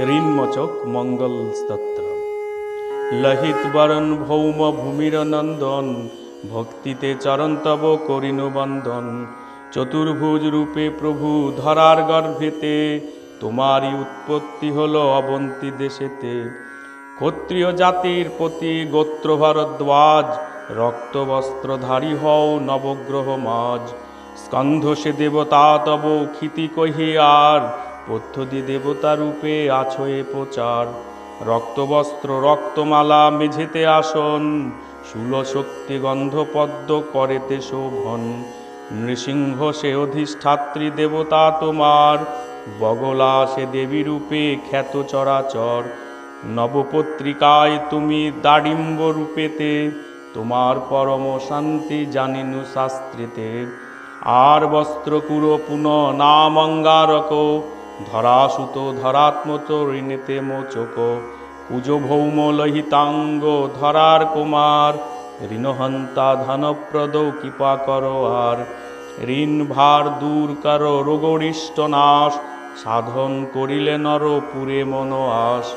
ঋণমোচক মঙ্গল স্তোত্র। লহিত বরণ ভৌম ভূমির নন্দন, ভক্তিতে চরণ তব করিনু বন্দন। চতুর্ভুজ রূপে প্রভু ধরার গর্ভেতে, তোমারই উৎপত্তি হলো অবন্তী দেশেতে। ক্ষত্রিয় জাতির প্রতি গোত্র ভরদ্বাজ, রক্তবস্ত্রধারী হও নবগ্রহ মাজ। স্কন্ধ সে দেবতা তব ক্ষিতি কহি আর, পদ্ধতি দেবতা রূপে আছো এ প্রচার। রক্তবস্ত্র রক্তমালা মেঝেতে আসন, শূলশক্তি গন্ধপদ্ম করেতে শোভন। নৃসিংহ সে অধিষ্ঠাত্রী দেবতা তোমার, বগলা সে দেবী রূপে খ্যাত চরাচর। নবপত্রিকায় তুমি দাডিম্ব রূপেতে, তোমার পরম শান্তি জানিনু শাস্ত্রেতে। আর বস্ত্রকুর পুন নাম অঙ্গারক, ধরাসুত ধরাত্মত ঋণেতে মোচক। কুজ ভৌম লহিতাঙ্গ ধরার কুমার, ঋণহন্তা ধনপ্রদ কৃপা করো আর। ঋণ ভার দূর করো রোগরিষ্ট নাশ, সাধন করিলে নর পুরে মন আশ।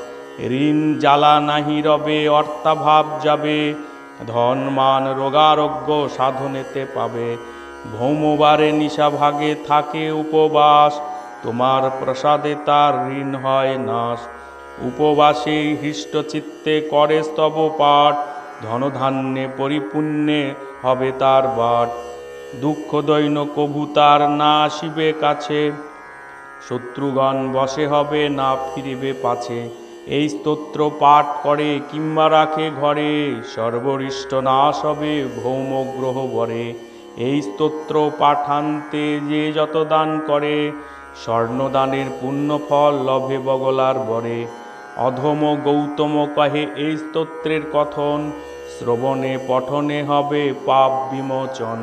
ঋণ জ্বালা নাহি রবে অর্থাভাব যাবে, ধন মান রোগারোগ্য সাধনেতে পাবে। ভৌমবারে নিশা ভাগে থাকে উপবাস, তোমার প্রসাদে তার ঋণ হয় নাশ। উপবাসে হৃষ্টচিত্তে করে স্তব পাঠ, ধনধান্যে পরিপূর্ণে হবে তার বাট। দুঃখ দৈন্য কভু তার না আসিবে কাছে, শত্রুগণ বশে হবে না ফিরিবে পাছে। এই স্তোত্র পাঠ করে কিংবা রাখে ঘরে, সর্বরিষ্ট নাশ হবে ভৌম গ্রহ বরে। এই স্তোত্র পাঠান্তে যে যত দান করে, স্বর্ণদানের পুণ্য ফল লভে বগলার বরে। অধম গৌতম কহে এই স্তোত্রের কথন, শ্রবণে পঠনে হবে পাপ বিমোচন।